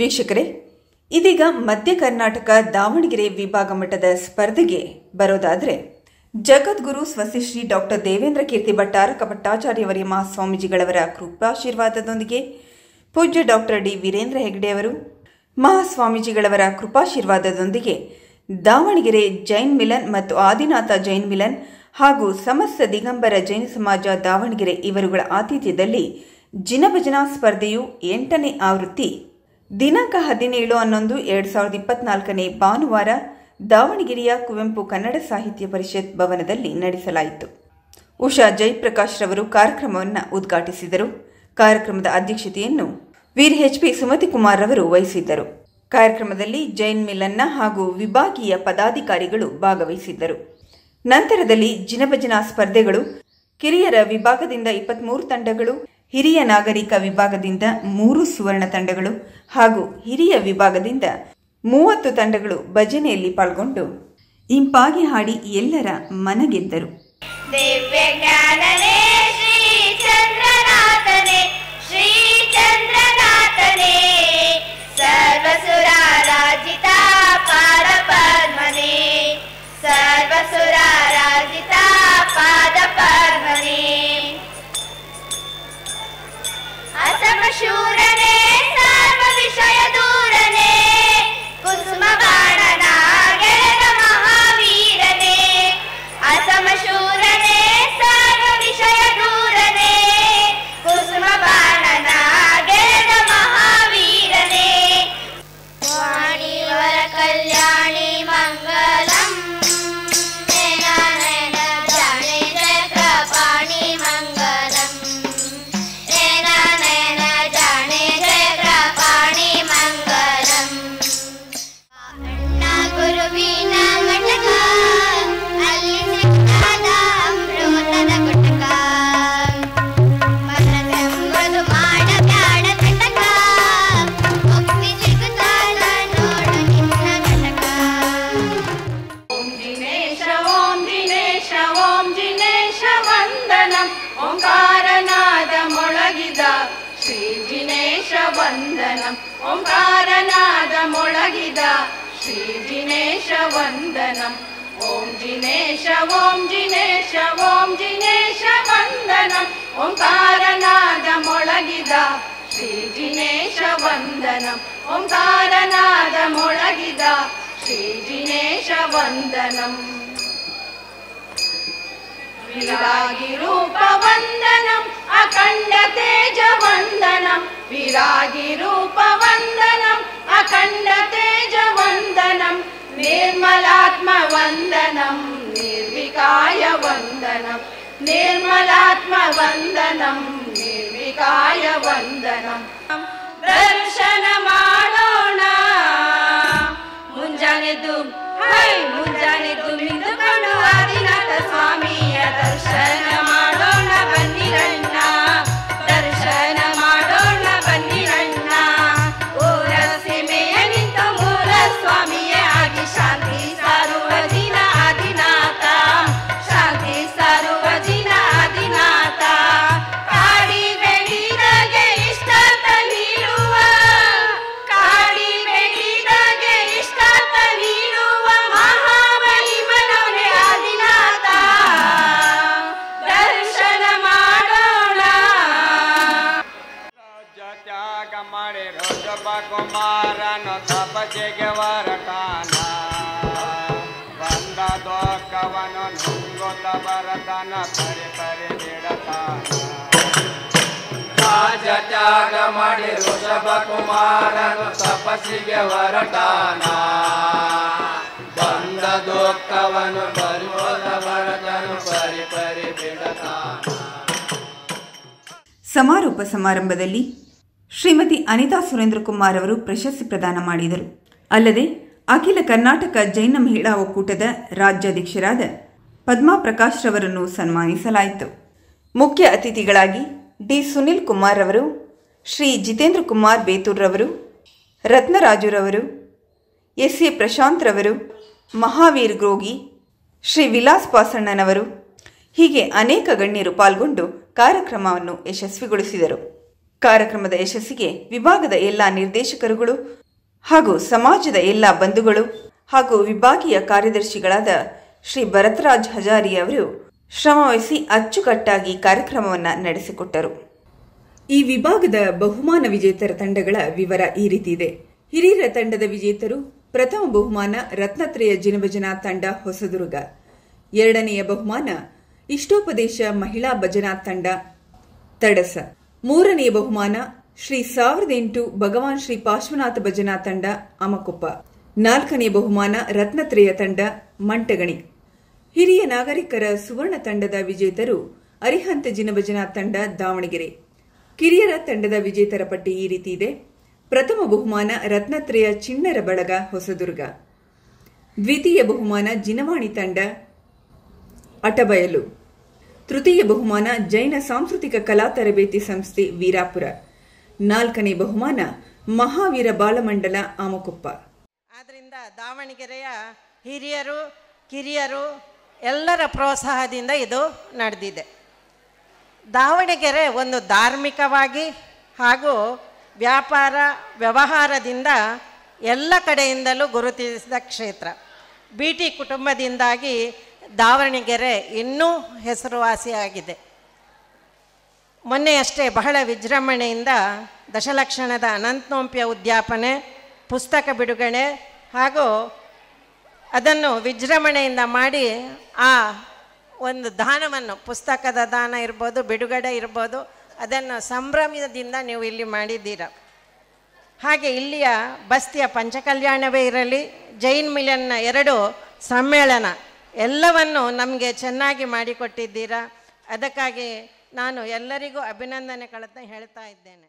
ವೀಕ್ಷಕರೇ, ಇದೀಗ ಮಧ್ಯ ಕರ್ನಾಟಕ ದಾವಣಗೆರೆ ವಿಭಾಗ ಮಟ್ಟದ ಸ್ಪರ್ಧೆಗೆ ಬರೋದಾದರೆ ಜಗದ್ಗುರು ಸ್ವಸ್ತಿಶ್ರೀ ಡಾಕ್ಟರ್ ದೇವೇಂದ್ರ ಕೀರ್ತಿ ಭಟ್ಟಾರಕ ಭಟ್ಟಾಚಾರ್ಯವರ್ಯ ಮಹಾಸ್ವಾಮೀಜಿಗಳವರ ಕೃಪಾಶೀರ್ವಾದದೊಂದಿಗೆ ಪೂಜ್ಯ ಡಾಕ್ಟರ್ ಡಿ ವೀರೇಂದ್ರ ಹೆಗ್ಡೆಯವರು ಮಹಾಸ್ವಾಮೀಜಿಗಳವರ ಕೃಪಾಶೀರ್ವಾದದೊಂದಿಗೆ ದಾವಣಗೆರೆ ಜೈನ್ ಮಿಲನ್ ಮತ್ತು ಆದಿನಾಥ ಜೈನ್ ಮಿಲನ್ ಹಾಗೂ ಸಮಸ್ತ ದಿಗಂಬರ ಜೈನ ಸಮಾಜ ದಾವಣಗೆರೆ ಇವರುಗಳ ಆತಿಥ್ಯದಲ್ಲಿ ಜಿನಭಜನಾ ಸ್ಪರ್ಧೆಯು 8ನೇ ಆವೃತ್ತಿ ದಿನಾಂಕ 17/11/2024 ಭಾನುವಾರ ದಾವಣಗೆರೆಯ ಕುವೆಂಪು ಕನ್ನಡ ಸಾಹಿತ್ಯ ಪರಿಷತ್ ಭವನದಲ್ಲಿ ನಡೆಸಲಾಯಿತು. ಉಷಾ ಜಯಪ್ರಕಾಶ್ ರವರು ಕಾರ್ಯಕ್ರಮವನ್ನು ಉದ್ಘಾಟಿಸಿದರು. ಕಾರ್ಯಕ್ರಮದ ಅಧ್ಯಕ್ಷತೆಯನ್ನು ವೀರ್ ಎಚ್.ಪಿ. ಸುಮತಿ ಕುಮಾರ್ ರವರು ವಹಿಸಿದ್ದರು. ಕಾರ್ಯಕ್ರಮದಲ್ಲಿ ಜೈನ್ ಮಿಲನ್ನ ಹಾಗೂ ವಿಭಾಗೀಯ ಪದಾಧಿಕಾರಿಗಳು ಭಾಗವಹಿಸಿದ್ದರು. ನಂತರದಲ್ಲಿ ಜಿನಭಜನಾ ಸ್ಪರ್ಧೆಗಳು ಕಿರಿಯರ ವಿಭಾಗದಿಂದ 23 ತಂಡಗಳು, ಹಿರಿಯ ನಾಗರಿಕ ವಿಭಾಗದಿಂದ 3 ಸುವರ್ಣ ತಂಡಗಳು ಹಾಗೂ ಹಿರಿಯ ವಿಭಾಗದಿಂದ 30 ತಂಡಗಳು ಭಜನೆಯಲ್ಲಿ ಪಾಲ್ಗೊಂಡು ಇಂಪಾಗಿ ಹಾಡಿ ಎಲ್ಲರ ಮನಗೆದ್ದರು. ಶೂರನೇ ಸರ್ವ ವಿಷಯ ದೂರನೇ ಕುಸುಮ ಬಾಣನ ಗೆಳೆದ ಮಹಾವೀರನೇ ಅಸಮ ಶೂರನೇ ಸರ್ವ ವಿಷಯ ದೂರನೇ ಕುಸುಮ ಬಾಣನ ಗೆಳೆದ ಮಹಾವೀರನೇ ವಾಣಿವರ ಕಲ್ಯಾಣಿ ಮಂಗಲಂ ವಂದನಂ ಓಂಕಾರನಾದ ಮೊಳಗಿದ ಶ್ರೀ ಜಿನೇಶ ವಂದನಂ ಓಂ ಜಿನೇಶ ಓಂ ಜಿನೇಶ ಓಂ ಜಿನೇಶ ವಂದನಂ ಓಂಕಾರನಾದ ಮೊಳಗಿದ ಶ್ರೀ ಜಿನೇಶ ವಂದನಂ ಓಂಕಾರನಾದ ಮೊಳಗಿದ ಶ್ರೀ ಜಿನೇಶ ವಂದನಂ ವಿರಾಗಿ ರೂಪ ವಂದನಂ ಅಖಂಡ ತೇಜ ವಂದನಂ ವಿರಾಗಿ ರೂಪ ವಂದನಂ ಅಖಂಡ ತೇಜ ವಂದನಂ ನಿರ್ಮಲಾತ್ಮ ವಂದನಂ ನಿರ್ವಿಕಾಯ ವಂದನಂ ನಿರ್ಮಲಾತ್ಮ ವಂದನಂ ನಿರ್ವಿಕಾಯ ವಂದನಂ ದರ್ಶನ ಮಾಡೋಣ ಮುಂಜಾನೆದ್ದು ಮುಂಜಾನೆದ್ದು ನಿಂತುಕೊಂಡು ಆದಿನಾಥ ಸ್ವಾಮಿಯ ದರ್ಶನ ಮಾಡೋಣ ಬನ್ನಿರಣ್ಣ ದರ್ಶನ ಮಾಡೋಣ ಬನ್ನಿರಣ್ಣ ಊರ ಸೀಮೆಯ ನಿಂತು ಮೂಲ ಸ್ವಾಮಿಯೇ ಆಗಿ ಶಾಂತಿ ಸಾರುವ ದಿನ ಆದಿನಾಥ ಶಾಂತಿ ಸಾರುವ ದಿನ ಆದಿನಾಥ ಕಾಡಿ ಬೆಳಿದಾಗೆ ಇಷ್ಟ ನೀಡುವ ಕಾಡಿ ಬೆಳಿದಾಗೆ ಇಷ್ಟ ನೀಡುವ ಮಹಾಬಲಿ ಮನವನೇ ಆದಿನಾಥ ದರ್ಶನ ಮಾಡೋಣ ರಾಜ್ಯ ತ್ಯಾಗ ಮಾಡಿ ರೋಜಬ ಕುಮಾರನ ತಪಸ್ಸಿಗೆ ಹೊರಟಾನ ಬಂದ ದೋಕವನು ನುಂಗುತ್ತ ಬರತನ ಪರಿ ಪರಿ ಬಿಡತಾನ ರಾಜ್ಯ ತ್ಯಾಗ ಮಾಡಿ ಋಷಭ ಕುಮಾರನು ತಪಸ್ಸಿಗೆ ಹೊರಟಾನ ಬಂದ ದೋಕವನು ಬರುವುದ ಬರತನು ಪರಿ ಪರಿ ಬಿಡತಾನ. ಸಮಾರೋಪ ಸಮಾರಂಭದಲ್ಲಿ ಶ್ರೀಮತಿ ಅನಿತಾ ಸುರೇಂದ್ರ ಕುಮಾರ್ ಅವರು ಪ್ರಶಸ್ತಿ ಪ್ರದಾನ ಮಾಡಿದರು. ಅಲ್ಲದೆ ಅಖಿಲ ಕರ್ನಾಟಕ ಜೈನ ಮಹಿಳಾ ಒಕ್ಕೂಟದ ರಾಜ್ಯಾಧ್ಯಕ್ಷರಾದ ಪದ್ಮಾ ಪ್ರಕಾಶ್ ರವರನ್ನು ಸನ್ಮಾನಿಸಲಾಯಿತು. ಮುಖ್ಯ ಅತಿಥಿಗಳಾಗಿ ಡಿ ಸುನಿಲ್ ಕುಮಾರ್ ರವರು, ಶ್ರೀ ಜಿತೇಂದ್ರ ಕುಮಾರ್ ಬೇತೂರ್ ರವರು, ರತ್ನರಾಜುರವರು, ಎಸ್ ಎ ಪ್ರಶಾಂತ್ ರವರು, ಮಹಾವೀರ್ ಗ್ರೋಗಿ, ಶ್ರೀ ವಿಲಾಸ್ ಪಾಸಣ್ಣನವರು ಹೀಗೆ ಅನೇಕ ಗಣ್ಯರು ಪಾಲ್ಗೊಂಡು ಕಾರ್ಯಕ್ರಮವನ್ನು ಯಶಸ್ವಿಗೊಳಿಸಿದರು. ಕಾರ್ಯಕ್ರಮದ ಯಶಸ್ಸಿಗೆ ವಿಭಾಗದ ಎಲ್ಲ ನಿರ್ದೇಶಕರುಗಳು ಹಾಗೂ ಸಮಾಜದ ಎಲ್ಲ ಬಂಧುಗಳು ಹಾಗೂ ವಿಭಾಗೀಯ ಕಾರ್ಯದರ್ಶಿಗಳಾದ ಶ್ರೀ ಭರತರಾಜ್ ಹಜಾರಿ ಅವರು ಶ್ರಮವಹಿಸಿ ಅಚ್ಚುಕಟ್ಟಾಗಿ ಕಾರ್ಯಕ್ರಮವನ್ನು ನಡೆಸಿಕೊಟ್ಟರು. ಈ ವಿಭಾಗದ ಬಹುಮಾನ ವಿಜೇತರ ತಂಡಗಳ ವಿವರ ಈ ರೀತಿ ಇದೆ. ಹಿರಿಯರ ತಂಡದ ವಿಜೇತರು: ಪ್ರಥಮ ಬಹುಮಾನ ರತ್ನತ್ರಯ ಜಿನಭಜನಾ ತಂಡ ಹೊಸದುರ್ಗ, ಎರಡನೆಯ ಬಹುಮಾನ ಇಷ್ಟೋಪದೇಶ ಮಹಿಳಾ ಭಜನಾ ತಂಡ ತಡಸ, ಮೂರನೆಯ ಬಹುಮಾನ ಶ್ರೀ 1008 ಭಗವಾನ್ ಶ್ರೀ ಪಾರ್ಶ್ವನಾಥ ಭಜನಾ ತಂಡ ಅಮಕೊಪ್ಪ, ನಾಲ್ಕನೆಯ ಬಹುಮಾನ ರತ್ನತ್ರಯ ತಂಡ ಮಂಟಗಣಿ. ಹಿರಿಯ ನಾಗರಿಕರ ಸುವರ್ಣ ತಂಡದ ವಿಜೇತರು ಅರಿಹಂತ ಜಿನಭಜನಾ ತಂಡ ದಾವಣಗೆರೆ. ಕಿರಿಯರ ತಂಡದ ವಿಜೇತರ ಪಟ್ಟಿ ಈ ರೀತಿ ಇದೆ. ಪ್ರಥಮ ಬಹುಮಾನ ರತ್ನತ್ರಯ ಚಿಣ್ಣರ ಬಳಗ ಹೊಸದುರ್ಗ, ದ್ವಿತೀಯ ಬಹುಮಾನ ಜಿನವಾಣಿ ತಂಡ ಅಟಬಯಲು, ತೃತೀಯ ಬಹುಮಾನ ಜೈನ ಸಾಂಸ್ಕೃತಿಕ ಕಲಾ ತರಬೇತಿ ಸಂಸ್ಥೆ ವೀರಾಪುರ, ನಾಲ್ಕನೇ ಬಹುಮಾನ ಮಹಾವೀರ ಬಾಲಮಂಡಲ ಆಮಕೊಪ್ಪ. ಆದ್ದರಿಂದ ದಾವಣಗೆರೆಯ ಹಿರಿಯರು ಕಿರಿಯರು ಎಲ್ಲರ ಪ್ರೋತ್ಸಾಹದಿಂದ ಇದು ನಡೆದಿದೆ. ದಾವಣಗೆರೆ ಒಂದು ಧಾರ್ಮಿಕವಾಗಿ ಹಾಗೂ ವ್ಯಾಪಾರ ವ್ಯವಹಾರದಿಂದ ಎಲ್ಲ ಕಡೆಯಿಂದಲೂ ಗುರುತಿಸಿದ ಕ್ಷೇತ್ರ. BT ಕುಟುಂಬದಿಂದಾಗಿ ದಾವಣಗೆರೆ ಇನ್ನೂ ಹೆಸರುವಾಸಿಯಾಗಿದೆ. ಮೊನ್ನೆಯಷ್ಟೇ ಬಹಳ ವಿಜೃಂಭಣೆಯಿಂದ ದಶಲಕ್ಷಣದ ಅನಂತನೋಂಪ್ಯ ಉದ್ಯಾಪನೆ, ಪುಸ್ತಕ ಬಿಡುಗಡೆ ಹಾಗೂ ಅದನ್ನು ವಿಜೃಂಭಣೆಯಿಂದ ಮಾಡಿ ಆ ಒಂದು ದಾನವನ್ನು, ಪುಸ್ತಕದ ದಾನ ಇರ್ಬೋದು, ಬಿಡುಗಡೆ ಇರ್ಬೋದು, ಅದನ್ನು ಸಂಭ್ರಮದಿಂದ ನೀವು ಇಲ್ಲಿ ಮಾಡಿದ್ದೀರ. ಹಾಗೆ ಇಲ್ಲಿಯ ಬಸ್ತಿಯ ಪಂಚಕಲ್ಯಾಣವೇ ಇರಲಿ, ಜೈನ್ ಮಿಲನ್ನ 2 ಸಮ್ಮೇಳನ ಎಲ್ಲವನ್ನು ನಮಗೆ ಚೆನ್ನಾಗಿ ಮಾಡಿಕೊಟ್ಟಿದ್ದೀರಾ. ಅದಕ್ಕಾಗಿ ನಾನು ಎಲ್ಲರಿಗೂ ಅಭಿನಂದನೆಗಳನ್ನು ಹೇಳ್ತಾ ಇದ್ದೇನೆ.